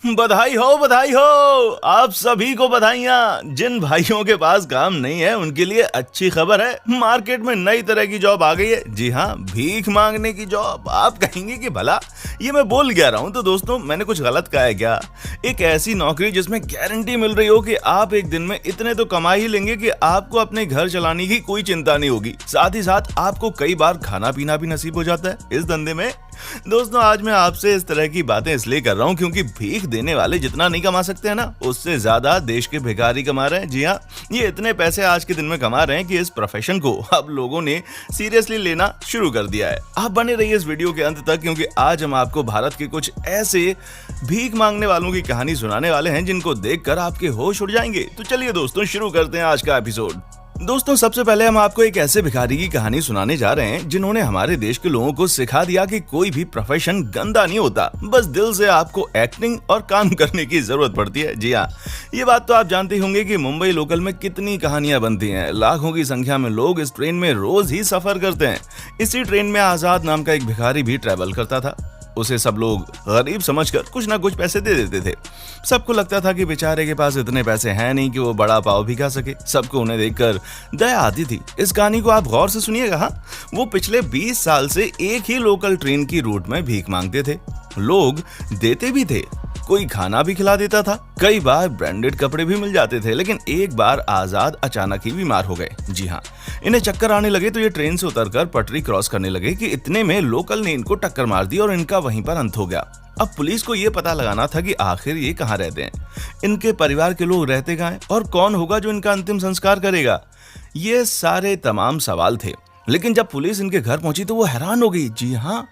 बधाई हो आप सभी को बधाइयां। जिन भाइयों के पास काम नहीं है उनके लिए अच्छी खबर है, मार्केट में नई तरह की जॉब आ गई है। जी हाँ, भीख मांगने की जॉब। आप कहेंगे कि भला ये मैं बोल क्या रहा हूँ, तो दोस्तों मैंने कुछ गलत कहा है क्या? एक ऐसी नौकरी जिसमें गारंटी मिल रही हो कि आप एक दिन में इतने तो कमा ही लेंगे कि आपको अपने घर चलाने की कोई चिंता नहीं होगी। साथ ही साथ आपको कई बार खाना पीना भी नसीब हो जाता है इस धंधे में। दोस्तों आज मैं आपसे इस तरह की बातें इसलिए कर रहा हूँ क्योंकि भीख देने वाले जितना नहीं कमा सकते हैं ना, उससे ज्यादा देश के भिखारी कमा रहे हैं। जी हाँ, ये इतने पैसे आज के दिन में कमा रहे हैं कि इस प्रोफेशन को अब लोगों ने सीरियसली लेना शुरू कर दिया है। आप बने रहिए इस वीडियो के अंत तक क्योंकि आज हम आपको भारत के कुछ ऐसे भीख मांगने वालों की कहानी सुनाने वाले हैं जिनको देखकर आपके होश उड़ जाएंगे। तो चलिए दोस्तों शुरू करते हैं आज का एपिसोड। दोस्तों सबसे पहले हम आपको एक ऐसे भिखारी की कहानी सुनाने जा रहे हैं जिन्होंने हमारे देश के लोगों को सिखा दिया कि कोई भी प्रोफेशन गंदा नहीं होता, बस दिल से आपको एक्टिंग और काम करने की जरूरत पड़ती है। जी हाँ, ये बात तो आप जानते होंगे कि मुंबई लोकल में कितनी कहानियां बनती हैं। लाखों की संख्या में लोग इस ट्रेन में रोज ही सफर करते हैं। इसी ट्रेन में आजाद नाम का एक भिखारी भी ट्रेवल करता था। उसे सब लोग गरीब समझकर कुछ ना कुछ पैसे दे देते थे। सबको लगता था कि बेचारे के पास इतने पैसे हैं नहीं कि वो बड़ा पाव भी खा सके। सबको उन्हें देखकर दया आती थी। इस कहानी को आप गौर से सुनिएगा। हाँ, वो पिछले 20 साल से एक ही लोकल ट्रेन की रूट में भीख मांगते थे। लोग देते भी थे, कोई खाना भी खिला देता था, कई बार ब्रांडेड कपड़े भी मिल जाते थे। लेकिन एक बार आजाद अचानक ही बीमार हो गए। जी हाँ, इन्हें चक्कर आने लगे तो ये ट्रेन से उतरकर पटरी क्रॉस करने लगे कि इतने में लोकल ने इनको टक्कर मार दी और इनका वहीं पर अंत हो गया। अब पुलिस को ये पता लगाना था कि आखिर ये कहाँ रहते हैं, इनके परिवार के लोग रहते कहाँ हैं और कौन होगा जो इनका अंतिम संस्कार करेगा। ये सारे तमाम सवाल थे। लेकिन जब पुलिस इनके घर पहुंची तो वो हैरान हो गई। जी हाँ,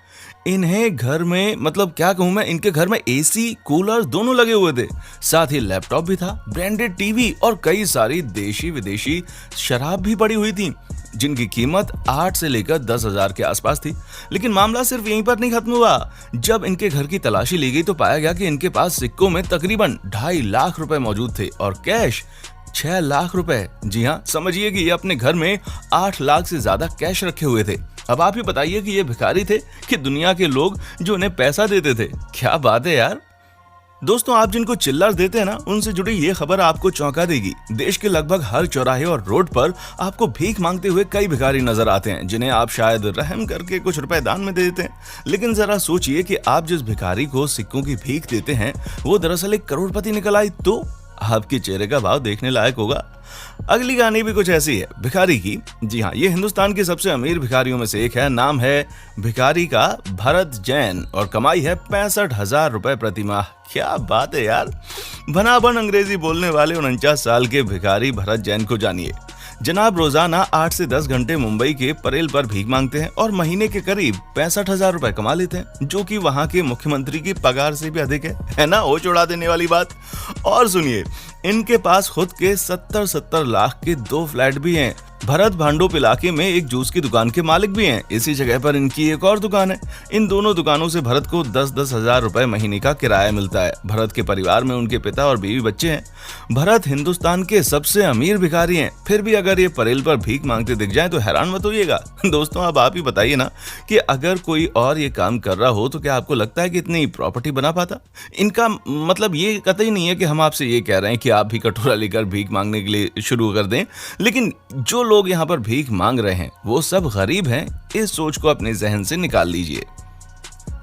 इन्हें घर में क्या कहूं मैं, इनके घर में एसी कूलर दोनों लगे हुए थे। साथ ही लैपटॉप भी था, ब्रांडेड टीवी और कई सारी देशी विदेशी शराब भी पड़ी हुई थी जिनकी कीमत 8 से लेकर 10,000 के आसपास थी। लेकिन मामला सिर्फ यहीं पर नहीं खत्म हुआ। जब इनके घर की तलाशी ली गई तो पाया गया कि इनके पास सिक्कों में तकरीबन 2.5 लाख रुपए मौजूद थे और कैश 6 लाख रुपए। जी हाँ, समझिए कि ये अपने घर में 8 लाख से ज्यादा कैश रखे हुए थे। अब आप ही बताइए कि ये भिखारी थे कि दुनिया के लोग जो उन्हें पैसा देते थे। क्या बात है यार। दोस्तों आप जिनको चिल्लर देते हैं ना, उनसे जुड़ी ये खबर आपको चौंका देगी। देश के लगभग हर चौराहे और रोड पर आपको भीख मांगते हुए कई भिखारी नजर आते हैं जिन्हें आप शायद रहम करके कुछ रुपए दान में दे देते हैं। लेकिन जरा सोचिए कि आप जिस भिखारी को सिक्कों की भीख देते हैं वो दरअसल एक करोड़पति निकल आई तो आपके चेहरे का भाव देखने लायक होगा। अगली कहानी भी कुछ ऐसी है भिखारी की। जी हाँ, ये हिंदुस्तान के सबसे अमीर भिखारियों में से एक है। नाम है भिखारी का भरत जैन और कमाई है 65,000 रुपए प्रति माह। क्या बात है यार। भनाभन अंग्रेजी बोलने वाले 49 साल के भिखारी भरत जैन को जानिए। जनाब रोजाना 8 से 10 घंटे मुंबई के परेल पर भीख मांगते हैं और महीने के करीब 65,000 रुपए कमा लेते हैं, जो कि वहां के मुख्यमंत्री की पगार से भी अधिक है ना। होश उड़ा देने वाली बात। और सुनिए, इनके पास खुद के 70 लाख के 2 फ्लैट भी हैं। भरत भांडोप इलाके में एक जूस की दुकान के मालिक भी हैं। इसी जगह पर इनकी एक और दुकान है। इन दोनों दुकानों से भरत को 10-10 हजार रुपए महीने का किराया मिलता है। भरत के परिवार में उनके पिता और बीवी बच्चे हैं। भरत हिंदुस्तान के सबसे अमीर भिखारी हैं। फिर भी अगर ये परेल पर भीख मांगते दिख जाए तो हैरान मत होइएगा। दोस्तों अब आप ही बताइए ना कि अगर कोई और ये काम कर रहा हो तो क्या आपको लगता है कि इतनी प्रॉपर्टी बना पाता? इनका मतलब ये कतई नहीं है कि हम आपसे ये कह रहे हैं कि आप भी कटोरा लेकर भीख मांगने के लिए शुरू कर दें। लेकिन जो लोग यहाँ पर भीख मांग रहे हैं वो सब गरीब हैं। इस सोच को अपने जहन से निकाल लीजिए।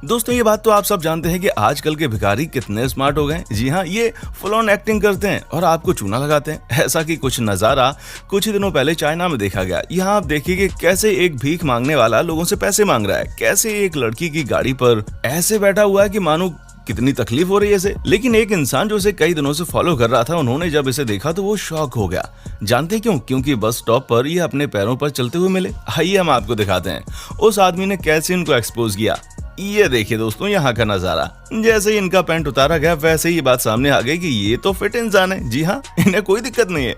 दोस्तों ये बात तो आप सब जानते हैं कि आजकल के भिखारी कितने स्मार्ट हो गए। जी हाँ, ये फुल ऑन एक्टिंग करते हैं और आपको चूना लगाते हैं। ऐसा कि कुछ नजारा कुछ ही दिनों पहले चाइना में देखा गया। यहाँ आप देखिए कि कैसे एक भीख मांगने वाला लोगों से पैसे मांग रहा है, कैसे एक लड़की की गाड़ी पर ऐसे बैठा हुआ है कि मानो कितनी तकलीफ हो रही है इसे। लेकिन एक इंसान जो इसे कई दिनों से फॉलो कर रहा था, उन्होंने जब इसे देखा तो वो शॉक हो गया। जानते क्यों? क्योंकि बस स्टॉप पर ये अपने पैरों पर चलते हुए मिले। आइए हम आपको दिखाते हैं उस आदमी ने कैसे इनको एक्सपोज किया। ये देखिए दोस्तों यहाँ का नजारा। जैसे ही इनका पैंट उतारा गया वैसे ही बात सामने आ गई कि ये तो फिट इंसान है। जी हाँ, इन्हें कोई दिक्कत नहीं है।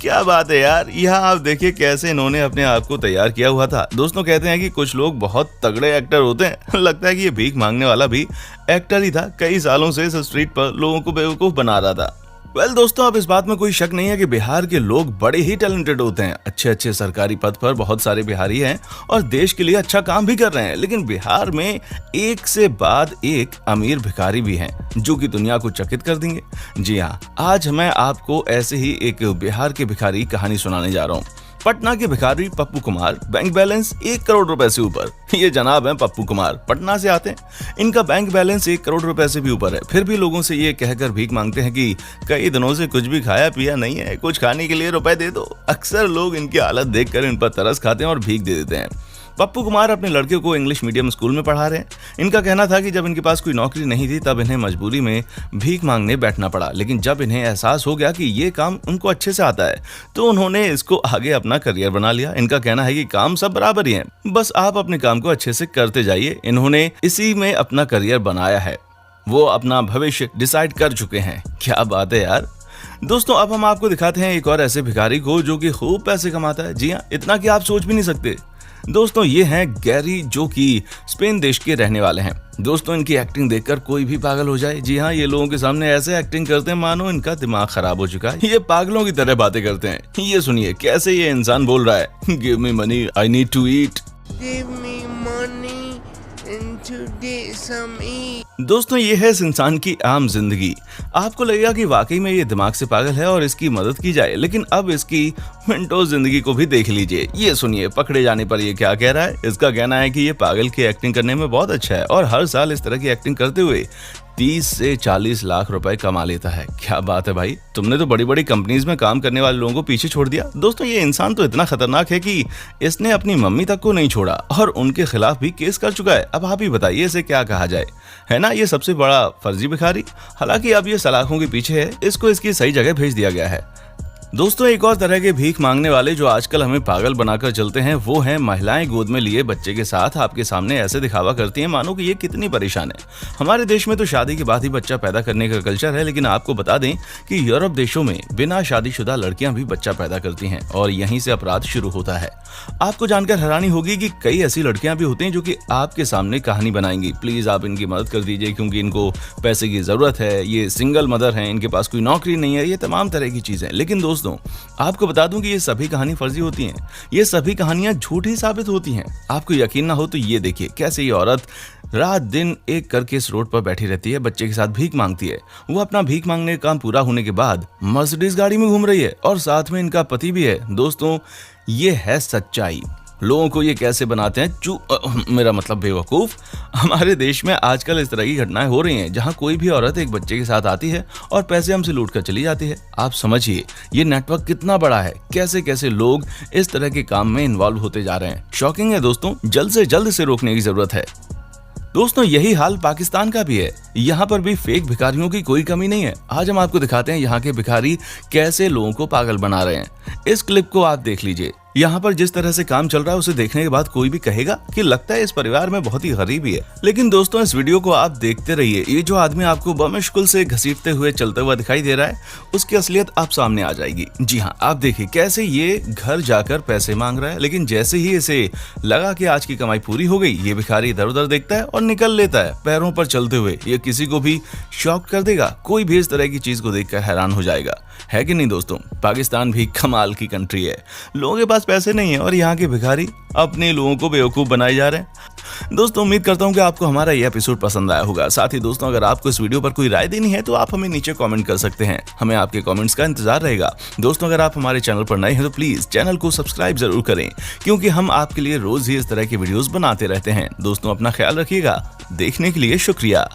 क्या बात है यार। यहाँ आप देखिए कैसे इन्होंने अपने आप को तैयार किया हुआ था। दोस्तों कहते हैं कि कुछ लोग बहुत तगड़े एक्टर होते हैं। लगता है कि ये भीख मांगने वाला भी एक्टर ही था। कई सालों से इस स्ट्रीट पर लोगों को बेवकूफ बना रहा था। दोस्तों, अब इस बात में कोई शक नहीं है कि बिहार के लोग बड़े ही टैलेंटेड होते हैं। अच्छे अच्छे सरकारी पद पर बहुत सारे बिहारी हैं और देश के लिए अच्छा काम भी कर रहे हैं। लेकिन बिहार में एक से बाद एक अमीर भिखारी भी हैं जो कि दुनिया को चकित कर देंगे। जी हाँ, आज मैं आपको ऐसे ही एक बिहार के भिखारी कहानी सुनाने जा रहा हूँ। पटना के भिखारी पप्पू कुमार, बैंक बैलेंस 1 करोड़ रुपए से ऊपर। ये जनाब हैं पप्पू कुमार, पटना से आते हैं। इनका बैंक बैलेंस 1 करोड़ रुपए से भी ऊपर है। फिर भी लोगों से ये कहकर भीख मांगते हैं कि कई दिनों से कुछ भी खाया पिया नहीं है, कुछ खाने के लिए रुपए दे दो। अक्सर लोग इनकी हालत देखकर इन पर तरस खाते हैं और भीख दे देते हैं। पप्पू कुमार अपने लड़के को इंग्लिश मीडियम स्कूल में पढ़ा रहे हैं। इनका कहना था कि जब इनके पास कोई नौकरी नहीं थी तब इन्हें मजबूरी में भीख मांगने बैठना पड़ा। लेकिन जब इन्हें एहसास हो गया कि ये काम उनको अच्छे से आता है तो उन्होंने इसको आगे अपना करियर बना लिया। इनका कहना है कि काम सब बराबर ही है, बस आप अपने काम को अच्छे से करते जाइए। इन्होंने इसी में अपना करियर बनाया है, वो अपना भविष्य डिसाइड कर चुके हैं। क्या बात है यार। दोस्तों, अब हम आपको दिखाते हैं एक और ऐसे भिखारी को जो कि खूब पैसे कमाता है। जी हाँ, इतना कि आप सोच भी नहीं सकते। दोस्तों, ये हैं गैरी, जो कि स्पेन देश के रहने वाले हैं। दोस्तों, इनकी एक्टिंग देखकर कोई भी पागल हो जाए। जी हाँ, ये लोगों के सामने ऐसे एक्टिंग करते हैं मानो इनका दिमाग खराब हो चुका है। ये पागलों की तरह बातें करते हैं। ये सुनिए कैसे ये इंसान बोल रहा है। Give me money, I need to eat. दोस्तों, ये है इस इंसान की आम जिंदगी। आपको लगेगा कि वाकई में ये दिमाग से पागल है और इसकी मदद की जाए, लेकिन अब इसकी मिनटों जिंदगी को भी देख लीजिए। ये सुनिए पकड़े जाने पर ये क्या कह रहा है। इसका कहना है कि ये पागल की एक्टिंग करने में बहुत अच्छा है और हर साल इस तरह की एक्टिंग करते हुए 30 से 40 लाख रुपए कमा लेता है। क्या बात है भाई, तुमने तो बड़ी बड़ी कंपनीज में काम करने वाले लोगों को पीछे छोड़ दिया। दोस्तों, ये इंसान तो इतना खतरनाक है कि इसने अपनी मम्मी तक को नहीं छोड़ा और उनके खिलाफ भी केस कर चुका है। अब आप ही बताइए इसे क्या कहा जाए, है ना। ये सबसे बड़ा फर्जी भिखारी। हालांकि अब ये सलाखों के पीछे है, इसको इसकी सही जगह भेज दिया गया है। दोस्तों, एक और तरह के भीख मांगने वाले जो आजकल हमें पागल बनाकर चलते हैं वो हैं महिलाएं गोद में लिए बच्चे के साथ आपके सामने ऐसे दिखावा करती हैं मानो कि ये कितनी परेशान है। हमारे देश में तो शादी के बाद ही बच्चा पैदा करने का कल्चर है, लेकिन आपको बता दें कि यूरोप देशों में बिना शादीशुदा लड़कियां भी बच्चा पैदा करती हैं और यहीं से अपराध शुरू होता है। आपको जानकर हैरानी होगी कि कई ऐसी लड़कियां भी होती हैं जो कि आपके सामने कहानी बनाएंगी। प्लीज आप इनकी मदद कर दीजिए क्योंकि इनको पैसे की जरूरत है, ये सिंगल मदर हैं, इनके पास कोई नौकरी नहीं है, ये तमाम तरह की चीजें। लेकिन दोस्तों, आपको बता दूं कि ये सभी कहानी फर्जी होती हैं। ये सभी कहानियां झूठी साबित होती हैं। आपको यकीन ना हो तो ये देखिए कैसे ये औरत रात दिन एक करके इस रोड पर बैठी रहती है, बच्चे के साथ भीख मांगती है। वो अपना भीख मांगने का काम पूरा होने के बाद मर्सिडीज गाड़ी में घूम रही है और साथ में इनका पति भी है। दोस्तों, ये है सच्चाई। लोगों को ये कैसे बनाते हैं मेरा मतलब बेवकूफ। हमारे देश में आजकल इस तरह की घटनाएं हो रही हैं जहां कोई भी औरत एक बच्चे के साथ आती है और पैसे हमसे लूट कर चली जाती है। आप समझिए ये नेटवर्क कितना बड़ा है, कैसे कैसे लोग इस तरह के काम में इन्वॉल्व होते जा रहे हैं। शॉकिंग है दोस्तों, जल्द से जल्द इसे रोकने की जरूरत है। दोस्तों, यही हाल पाकिस्तान का भी है। यहाँ पर भी फेक भिखारियों की कोई कमी नहीं है। आज हम आपको दिखाते हैं यहाँ के भिखारी कैसे लोगों को पागल बना रहे हैं। इस क्लिप को आप देख लीजिए। यहाँ पर जिस तरह से काम चल रहा है उसे देखने के बाद कोई भी कहेगा कि लगता है इस परिवार में बहुत ही गरीबी है। लेकिन दोस्तों, इस वीडियो को आप देखते रहिए। ये जो आदमी आपको बमुश्किल से घसीटते हुए चलता हुआ दिखाई दे रहा है उसकी असलियत आप सामने आ जाएगी। जी हाँ, आप देखिए कैसे ये घर जाकर पैसे मांग रहा है, लेकिन जैसे ही इसे लगा कि आज की कमाई पूरी हो गई, ये भिखारी इधर उधर देखता है और निकल लेता है पैरों पर चलते हुए। ये किसी को भी शॉक कर देगा। कोई भी इस तरह की चीज को देखकर हैरान हो जाएगा, है कि नहीं दोस्तों। पाकिस्तान भी कमाल की कंट्री है। लोगों के पास पैसे नहीं है और यहाँ के भिखारी अपने लोगों को बेवकूफ बनाए जा रहे हैं। दोस्तों, उम्मीद करता हूँ कि आपको हमारा ये एपिसोड पसंद आया होगा। साथ ही दोस्तों, अगर आपको इस वीडियो पर कोई राय देनी है तो आप हमें नीचे कमेंट कर सकते हैं। हमें आपके कमेंट्स का इंतजार रहेगा। दोस्तों, अगर आप हमारे चैनल पर नए हैं तो प्लीज चैनल को सब्सक्राइब जरूर करें क्योंकि हम आपके लिए रोज ही इस तरह की वीडियोस बनाते रहते हैं। दोस्तों, अपना ख्याल रखिएगा। देखने के लिए शुक्रिया।